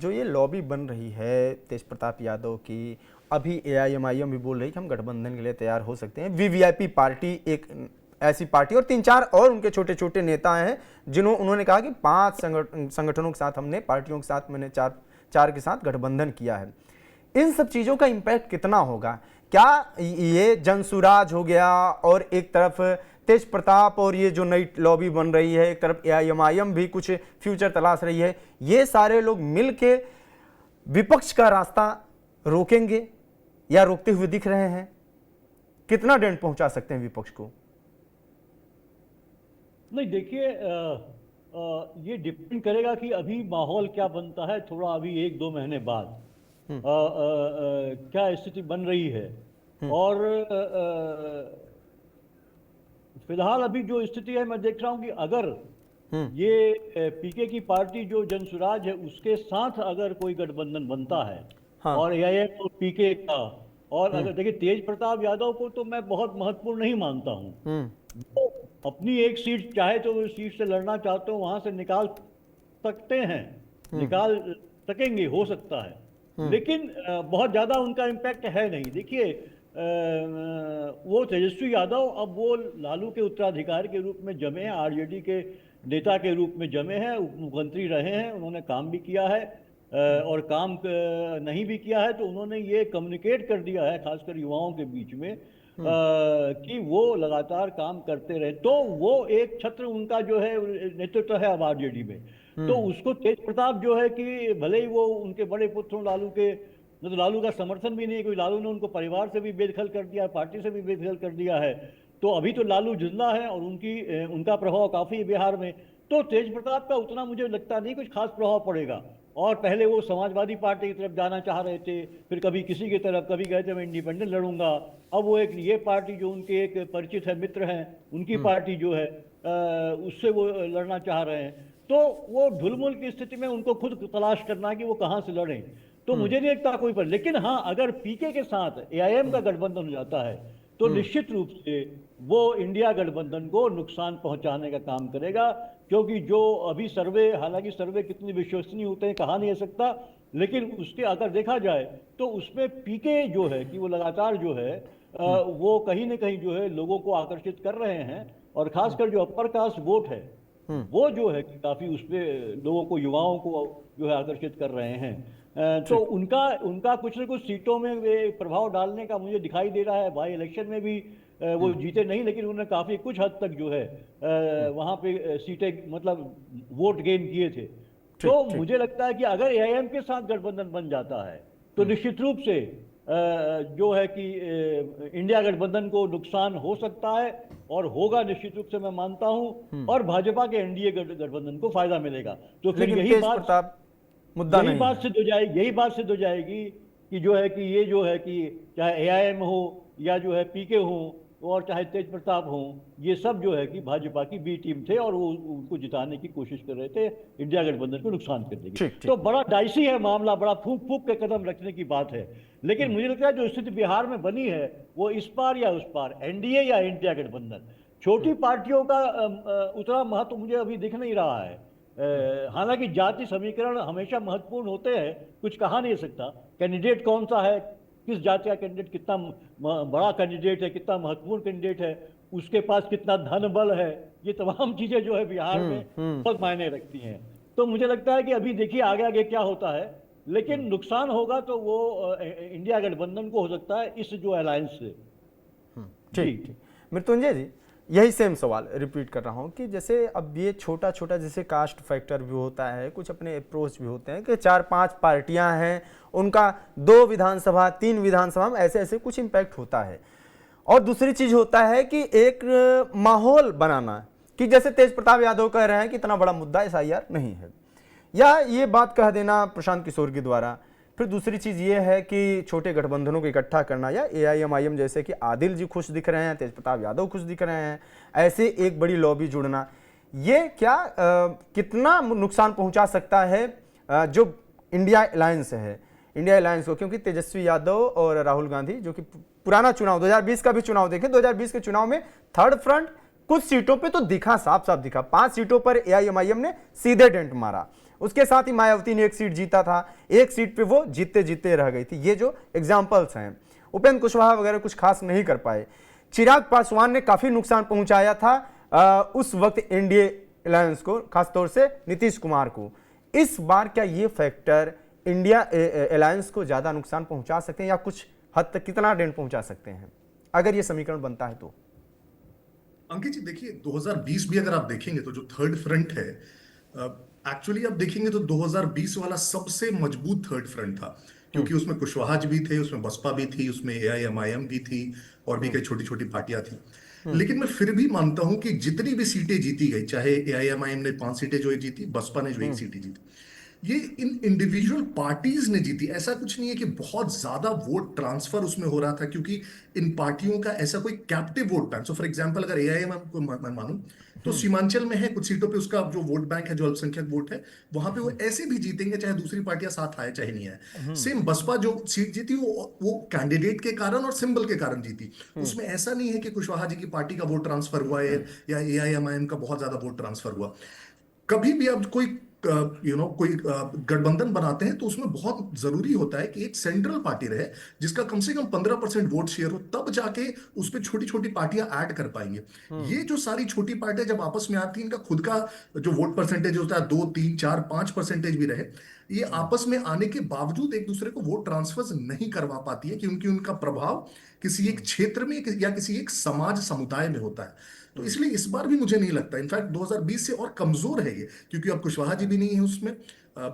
जो ये लॉबी बन रही है तेज प्रताप यादव की, अभी एआईएमआईएम भी बोल रही है कि हम गठबंधन के लिए तैयार हो सकते हैं। वीवीआईपी पार्टी एक ऐसी पार्टी और 3-4 और उनके छोटे छोटे नेता हैं उन्होंने कहा कि 5 संगठनों के साथ हमने, पार्टियों के साथ मैंने 4 के साथ गठबंधन किया है। इन सब चीज़ों का इम्पैक्ट कितना होगा? क्या ये जनसुराज हो गया और एक तरफ तेज प्रताप और ये जो नई लॉबी बन रही है, एक तरफ एआईएमआईएम भी कुछ फ्यूचर तलाश रही है, ये सारे लोग मिलके विपक्ष का रास्ता रोकेंगे या रोकते हुए दिख रहे हैं? कितना डेंट पहुंचा सकते हैं विपक्ष को? नहीं, देखिए, ये डिपेंड करेगा कि अभी माहौल क्या बनता है, थोड़ा अभी 1-2 महीने बाद क्या स्थिति बन रही है। और फिलहाल अभी जो स्थिति है, मैं देख रहा हूं कि अगर ये पीके की पार्टी जो जनसुराज है उसके साथ अगर कोई गठबंधन बनता है, हाँ। और एआईएम और पीके का, और अगर देखिए तेज प्रताप यादव को तो मैं बहुत महत्वपूर्ण नहीं मानता हूं। वो अपनी एक सीट चाहे तो उस सीट से लड़ना चाहते हो, वहां से निकाल सकते हैं, निकाल सकेंगे, हो सकता है, लेकिन बहुत ज्यादा उनका इम्पैक्ट है नहीं। देखिए, वो तेजस्वी यादव अब वो लालू के उत्तराधिकारी के रूप में जमे हैं, आरजेडी के नेता के रूप में जमे हैं, उप मुख्यमंत्री रहे हैं, उन्होंने काम भी किया है, और काम नहीं भी किया है तो उन्होंने ये कम्युनिकेट कर दिया है, खासकर युवाओं के बीच में, कि वो लगातार काम करते रहे। तो वो एक छत्र उनका जो है नेतृत्व है अब आरजेडी में। तो उसको तेज प्रताप जो है कि भले ही वो उनके बड़े पुत्र लालू के, तो लालू का समर्थन भी नहीं है, क्योंकि लालू ने उनको परिवार से भी बेदखल कर दिया है, पार्टी से भी बेदखल कर दिया है। तो अभी तो लालू जिंदा है और उनका प्रभाव काफी है बिहार में। तो तेज प्रताप का उतना मुझे लगता नहीं कुछ खास प्रभाव पड़ेगा। और पहले वो समाजवादी पार्टी की तरफ जाना चाह रहे थे, फिर कभी किसी की तरफ, कभी कहते थे मैं इंडिपेंडेंट लड़ूंगा। अब वो एक ये पार्टी जो उनके एक परिचित है, मित्र हैं, उनकी पार्टी जो है उससे वो लड़ना चाह रहे हैं। तो वो ढुलमुल की स्थिति में उनको खुद तलाश करना है कि वो कहां से लड़ें। तो मुझे नहीं लगता कोई पर, लेकिन हाँ, अगर पीके के साथ एआईएम का गठबंधन हो जाता है तो निश्चित रूप से वो इंडिया गठबंधन को नुकसान पहुंचाने का काम करेगा। क्योंकि जो अभी सर्वे, हालांकि सर्वे कितनी विश्वसनीय होते हैं कहा नहीं जा सकता, लेकिन उसके अगर देखा जाए तो उसमें पीके जो है कि वो लगातार जो है वो कहीं ना कहीं जो है लोगों को आकर्षित कर रहे हैं। और खासकर जो अपर कास्ट वोट है वो जो है कि काफी उसपे लोगों को, युवाओं को जो है आकर्षित कर रहे हैं। तो उनका कुछ न कुछ सीटों में वे प्रभाव डालने का मुझे दिखाई दे रहा है। बाई इलेक्शन में भी वो जीते नहीं, लेकिन उन्होंने काफी कुछ हद तक जो है वहां पे सीटें, मतलब वोट गेन किए थे। तो मुझे लगता है कि अगर एआईएम के साथ गठबंधन बन जाता है तो निश्चित रूप से जो है कि इंडिया गठबंधन को नुकसान हो सकता है, और होगा निश्चित रूप से, मैं मानता हूं। और भाजपा के एनडीए गठबंधन को फायदा मिलेगा। तो फिर यही बात सिद्ध हो जाएगी कि जो है कि ये जो है कि चाहे एआईएम हो या जो है पीके हो और चाहे तेज प्रताप हो, ये सब जो है कि भाजपा की बी टीम थे और वो उनको जिताने की कोशिश कर रहे थे, इंडिया गठबंधन को नुकसान करने की। तो बड़ा डाइसी है मामला, बड़ा फूंक फूंक के कदम रखने की बात है। लेकिन मुझे लगता है जो स्थिति बिहार में बनी है वो इस पार या उस पार, एनडीए या इंडिया गठबंधन, छोटी पार्टियों का उतना महत्व मुझे अभी दिख नहीं रहा है। हालांकि जाति समीकरण हमेशा महत्वपूर्ण होते हैं, कुछ कहा नहीं सकता, कैंडिडेट कौन सा है, किस जाति का कैंडिडेट कितना बड़ा कैंडिडेट है, कितना महत्वपूर्ण कैंडिडेट है, उसके पास कितना धन बल है, ये तमाम चीजें जो है बिहार में बहुत मायने रखती हैं। तो मुझे लगता है कि अभी देखिए आगे आगे क्या होता है, लेकिन नुकसान होगा तो वो इंडिया गठबंधन को हो सकता है इस जो अलायंस से। ठीक, मृत्युंजय जी, यही सेम सवाल रिपीट कर रहा हूं कि जैसे अब ये छोटा छोटा जैसे कास्ट फैक्टर भी होता है, कुछ अपने अप्रोच भी होते हैं कि 4-5 पार्टियां हैं, उनका 2 विधानसभा 3 विधानसभा में ऐसे ऐसे कुछ इम्पैक्ट होता है। और दूसरी चीज होता है कि एक माहौल बनाना, कि जैसे तेज प्रताप यादव कह रहे हैं कि इतना बड़ा मुद्दा एसआईआर नहीं है, या ये बात कह देना प्रशांत किशोर के द्वारा। फिर दूसरी चीज ये है कि छोटे गठबंधनों को इकट्ठा करना, या एआईएमआईएम जैसे कि आदिल जी खुश दिख रहे हैं, तेज प्रताप यादव खुश दिख रहे हैं, ऐसे एक बड़ी लॉबी जुड़ना, ये क्या कितना नुकसान पहुंचा सकता है जो इंडिया अलायंस है, इंडिया अलायंस को? क्योंकि तेजस्वी यादव और राहुल गांधी, जो कि पुराना चुनाव 2020 का भी चुनाव देखें, 2020 के चुनाव में थर्ड फ्रंट कुछ सीटों पे तो दिखा, साफ साफ दिखा। 5 सीटों पर एआईएमआईएम ने सीधे डेंट मारा, उसके साथ ही मायावती ने एक सीट जीता था, एक सीट पे वो जीतते जीतते रह गई थी। ये जो एग्जाम्पल्स हैं, उपेंद्र कुशवाहा वगैरह कुछ खास नहीं कर पाए। चिराग पासवान ने काफी नुकसान पहुंचाया था उस वक्त एनडीए अलायंस को, खासतौर से नीतीश कुमार को। इस बार क्या ये फैक्टर इंडिया अलायंस को ज्यादा नुकसान पहुंचा सकते हैं, या कुछ हद तक कितना डेंट पहुंचा सकते हैं अगर ये समीकरण बनता है तो? अंकित जी देखिए, 2020 भी अगर आप देखेंगे तो जो थर्ड फ्रंट है, एक्चुअली आप देखेंगे तो 2020 वाला सबसे मजबूत थर्ड फ्रंट था, क्योंकि उसमें कुशवाहा जी भी थे, उसमें बसपा भी थी, उसमें एआईएमआईएम भी थी, और भी कई छोटी छोटी पार्टियां थी। लेकिन मैं फिर भी मानता हूं कि जितनी भी सीटें जीती गई, चाहे एआईएमआईएम ने 5 सीटें जो जीती, बसपा ने जो 1 सीटें जीती, ये इन इंडिविजुअल पार्टीज ने जीती। ऐसा कुछ नहीं है कि बहुत ज्यादा वोट ट्रांसफर उसमें हो रहा था, क्योंकि इन पार्टियों का ऐसा कोई captive vote bank. So for example, अगर एआईएमआईएम को मैं मानूं तो सीमांचल में है कुछ सीटों पे उसका जो वोट बैंक है, जो अल्पसंख्यक वोट है, वहां पे वो ऐसे भी जीतेंगे चाहे दूसरी पार्टियां साथ आए चाहे नहीं आए। सेम बसपा जो सीट जीती वो कैंडिडेट के कारण और सिंबल के कारण जीती। उसमें ऐसा नहीं है कि कुशवाहा जी की पार्टी का वोट ट्रांसफर हुआ है या एआईएमआईएम का बहुत ज्यादा वोट ट्रांसफर हुआ। कभी भी आप कोई कोई गठबंधन बनाते हैं तो उसमें बहुत जरूरी होता है कि एक सेंट्रल पार्टी रहे जिसका कम से कम 15% वोट शेयर हो, तब जाके उस पर छोटी छोटी पार्टियां ऐड कर पाएंगे। ये जो सारी छोटी पार्टियां जब आपस में आती हैं, इनका खुद का जो वोट परसेंटेज होता है 2, 3, 4, 5% भी रहे, ये आपस में आने के बावजूद एक दूसरे को वोट ट्रांसफर नहीं करवा पाती है, क्योंकि उनका प्रभाव किसी एक क्षेत्र में या किसी एक समाज समुदाय में होता है। तो इसलिए इस बार भी मुझे नहीं लगता, इनफैक्ट 2020 से और कमजोर है ये, क्योंकि अब कुशवाहा जी भी नहीं है उसमें,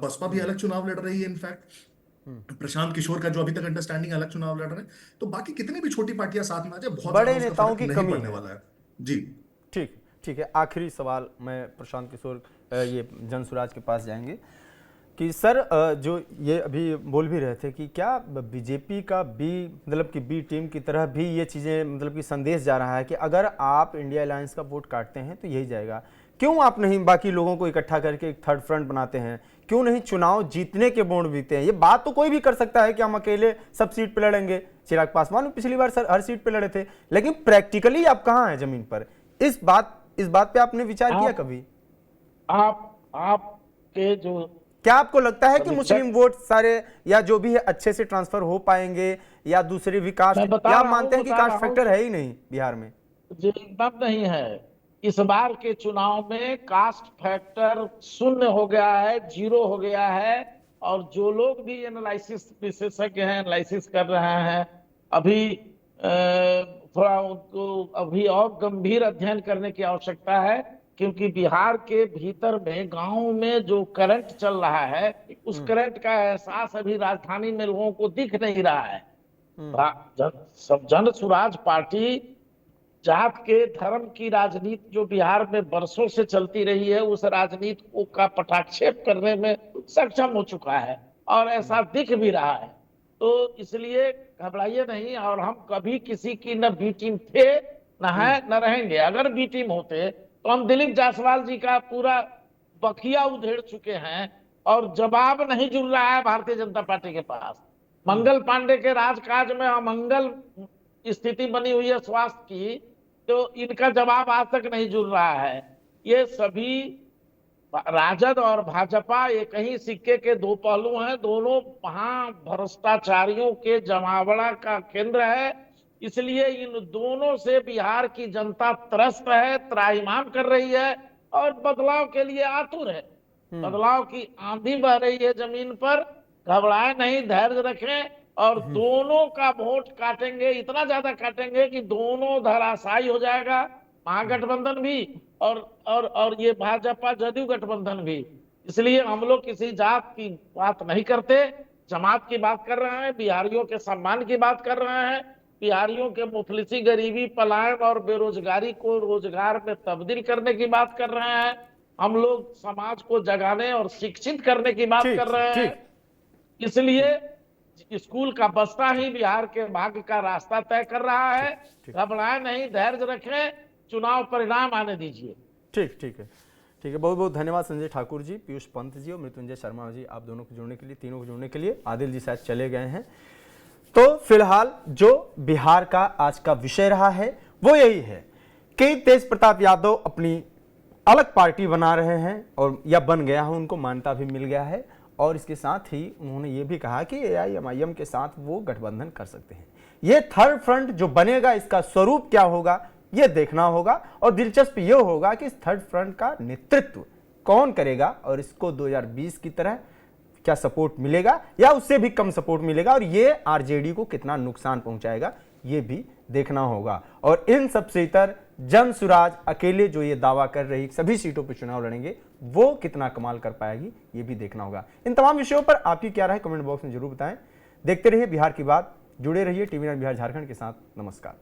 बसपा भी अलग चुनाव लड़ रही है। इनफैक्ट प्रशांत किशोर का जो अभी तक अंडरस्टैंडिंग अलग चुनाव लड़ रहे हैं। तो बाकी कितनी भी छोटी पार्टियां साथ में आ जाए, बहुत बड़े ज्यादा उसका नेताओं फर्क की नहीं कमी पड़ने है। वाला है जी। ठीक ठीक है, आखिरी सवाल मैं प्रशांत किशोर ये जनसुराज के पास जाएंगे कि सर जो ये अभी बोल भी रहे थे कि क्या बीजेपी का मतलब कि बी टीम की तरह भी ये चीज़ें, मतलब कि संदेश जा रहा है कि अगर आप इंडिया अलायंस का वोट काटते हैं तो यही जाएगा, क्यों आप नहीं बाकी लोगों को इकट्ठा करके एक थर्ड फ्रंट बनाते हैं, क्यों नहीं चुनाव जीतने के बोर्ड बीते हैं? ये बात तो कोई भी कर सकता है कि हम अकेले सब सीट पे लड़ेंगे, चिराग पासवान पिछली बार सर हर सीट पे लड़े थे, लेकिन प्रैक्टिकली आप कहाँ हैं जमीन पर? इस बात पे आपने विचार किया कभी? आपके जो, क्या आपको लगता है कि मुस्लिम वोट सारे या जो भी है अच्छे से ट्रांसफर हो पाएंगे, या दूसरे विकास, या आप मानते हैं कि कास्ट फैक्टर है ही नहीं बिहार में? जी एकदम नहीं है। इस बार के चुनाव में कास्ट फैक्टर शून्य हो गया है, 0 हो गया है। और जो लोग भी एनालिसिस विशेषज्ञ हैं, एनालिसिस कर रहे हैं, अभी थोड़ा उनको अभी और गंभीर अध्ययन करने की आवश्यकता है, क्योंकि बिहार के भीतर में गांव में जो करंट चल रहा है, उस करंट का एहसास अभी राजधानी में लोगों को दिख नहीं रहा है। सब जन सुराज पार्टी जात के धर्म की राजनीति जो बिहार में बरसों से चलती रही है, उस राजनीति को का पटाक्षेप करने में सक्षम हो चुका है, और ऐसा दिख भी रहा है। तो इसलिए घबराइए नहीं, और हम कभी किसी की न बी टीम थे, न है, न रहेंगे। अगर बी टीम होते तो हम दिलीप जायसवाल जी का पूरा बखिया उधेड़ चुके हैं, और जवाब नहीं जुड़ रहा है भारतीय जनता पार्टी के पास। मंगल पांडे के राजकाज में अमंगल स्थिति बनी हुई है स्वास्थ्य की, तो इनका जवाब आज तक नहीं जुड़ रहा है। ये सभी राजद और भाजपा एक ही सिक्के के दो पहलू हैं, दोनों महाभ्रष्टाचारियों के जमावड़ा का केंद्र है। इसलिए इन दोनों से बिहार की जनता त्रस्त है, त्राहिमाम कर रही है, और बदलाव के लिए आतुर है। बदलाव की आंधी बह रही है जमीन पर। घबराए नहीं, धैर्य रखें, और दोनों का वोट काटेंगे, इतना ज्यादा काटेंगे कि दोनों धराशायी हो जाएगा, महागठबंधन भी और ये भाजपा जदयू गठबंधन भी। इसलिए हम लोग किसी जात की बात नहीं करते, जमात की बात कर रहे हैं, बिहारियों के सम्मान की बात कर रहे हैं, बिहारियों के मुफलिसी, गरीबी, पलायन और बेरोजगारी को रोजगार में तब्दील करने की बात कर रहे हैं। हम लोग समाज को जगाने और शिक्षित करने की बात कर रहे हैं। इसलिए स्कूल का बस्ता ही बिहार के भाग्य का रास्ता तय कर रहा है। घबराए नहीं, धैर्य रखें, चुनाव परिणाम आने दीजिए। ठीक है। बहुत बहुत धन्यवाद संजय ठाकुर जी, पीयूष पंत जी और मृत्युंजय शर्मा जी, आप दोनों को जुड़ने के लिए, तीनों को जुड़ने के लिए। आदिल जी शायद चले गए हैं। तो फिलहाल जो बिहार का आज का विषय रहा है वो यही है कि तेज प्रताप यादव अपनी अलग पार्टी बना रहे हैं और या बन गया है, उनको मान्यता भी मिल गया है। और इसके साथ ही उन्होंने ये भी कहा कि AIMIM के साथ वो गठबंधन कर सकते हैं। ये थर्ड फ्रंट जो बनेगा, इसका स्वरूप क्या होगा ये देखना होगा। और दिलचस्प ये होगा कि इस थर्ड फ्रंट का नेतृत्व कौन करेगा और इसको 2020 की तरह क्या सपोर्ट मिलेगा या उससे भी कम सपोर्ट मिलेगा, और ये आरजेडी को कितना नुकसान पहुंचाएगा ये भी देखना होगा। और इन सबसे इतर जनसुराज अकेले जो ये दावा कर रही सभी सीटों पर चुनाव लड़ेंगे, वो कितना कमाल कर पाएगी ये भी देखना होगा। इन तमाम विषयों पर आपकी क्या राय कमेंट बॉक्स में जरूर बताएं। देखते रहिए बिहार की बात, जुड़े रहिए TV9 बिहार झारखंड के साथ। नमस्कार।